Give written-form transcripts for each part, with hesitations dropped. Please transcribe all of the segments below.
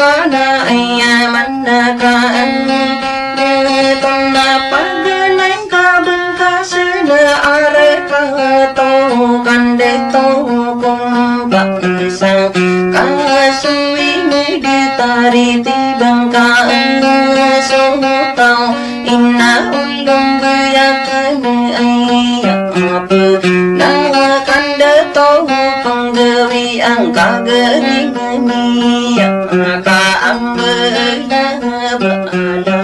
kana ay manakaan tona paganay ka bengkasena are ka to kande to kung baksa kasuing ditari tibang kaan sumutaw ina ulong gayakan ay apa nakakanda to panggawi ang kagaling niya kaambay na baala.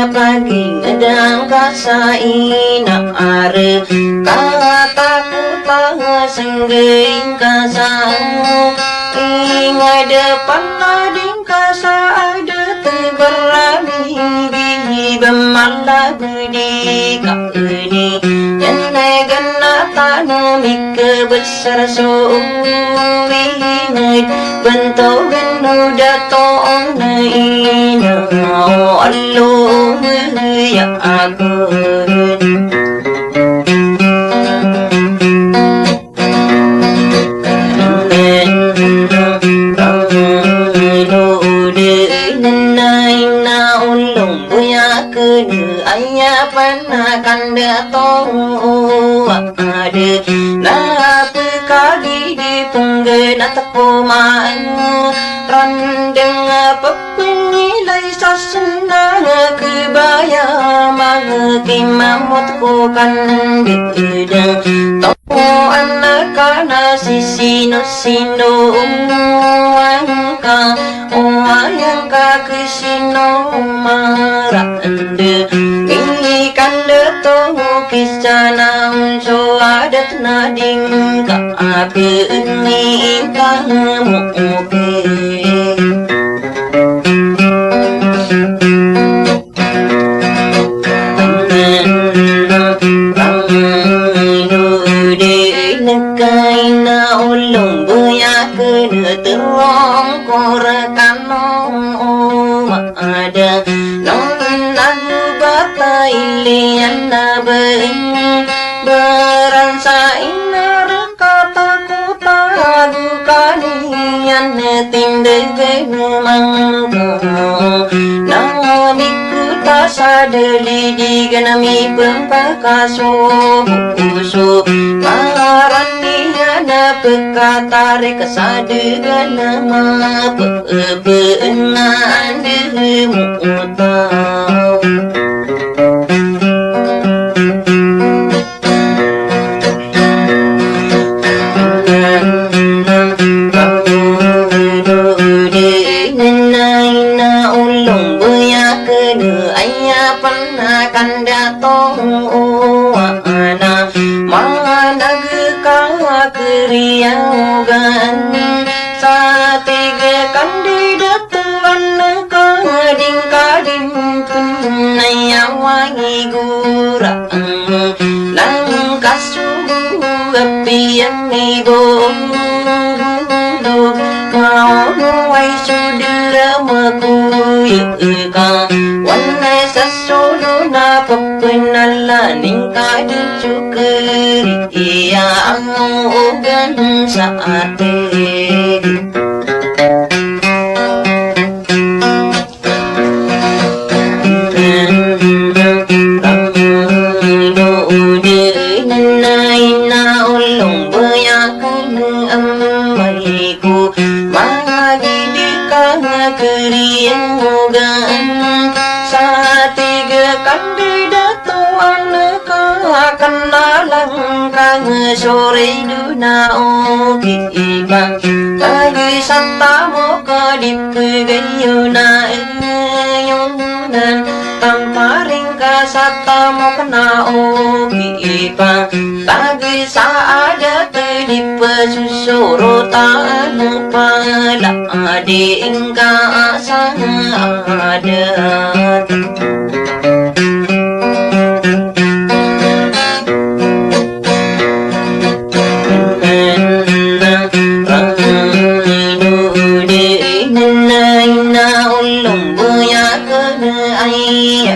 Paging adang kasain are katakutan senggeing kasau ingay depan lading kasada teberani bihi bemala gede kaini janai gana tanamik besar suwingai bentuk genu datong naina Allah ya aku ayah panakan datong ada napa kali di penggena tepuman randeng pepinilai sasena kebaya mangkimamot ko kan bidang toko anak kana sisino sino angka ayangka kesino marande ikan leto kisana so adat nading ka api ini kamu kaina ulung buya kena terong korakanong ada non lagu bata ilian nabeng beransa inar kata kuta lagu kanian tindeg memang namiku tak sadeli di ganami pempakaso usu marani ada pekatare kesadegan nama peenan demu tahu kanda tong ana mana gekang kriaugan satiga kandidat tuan kading kading punaya wangi gurang lang kasu api yang ibu kau nuai sudah makuika wanai sasulu na papenalaning kadu cukeri iya amugan saate sore duna oki ibang kagi santa mo kadip kegayuna yunan tamparing kasata mo kena oki ibang kagi saada tedip susuro tan pala adi ingka asang ada ai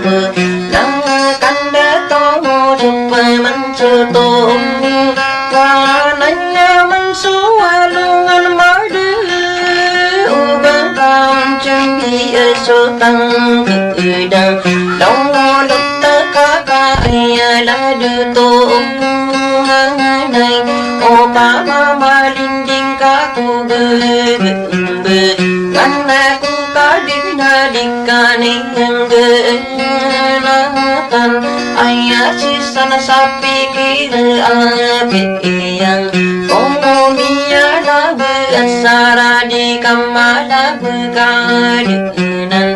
bơ đang căn đã to chụp mình chưa tô và anh mình số luôn anh mới đưa bên tam chân đi số tăng cười đang đông lúc tất cả ai là đưa tô này ô ba ma linh đinh cả cô gơ gơ anh cũng có đến đi cả nên gơ na tan ai chỉ sana sapi kira api yang kono mia na asara di kamala bukadunan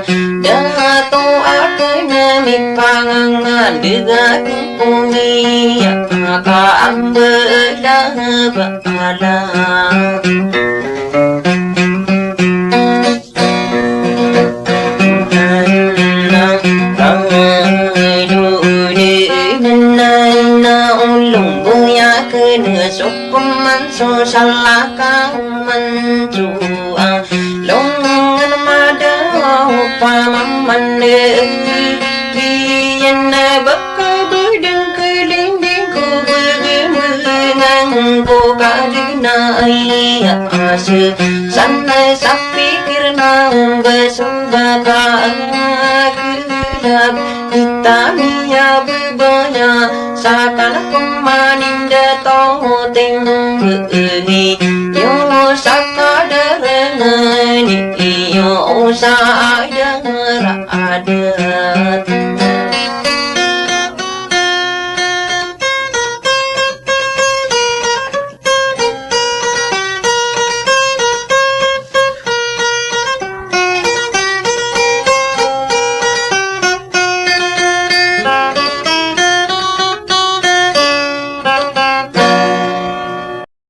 dah to akna mi pangangan dengan umi ka ambela bala so salaka man chua long ngan ma da pa man ne vi na bak bu đừng cứ linh đinh cô ngang cô ka na ai sư san na sap pikir na ba sumba ka kita miya bubanya sakana kumaninda to ting ni yo sakadara ni yo sa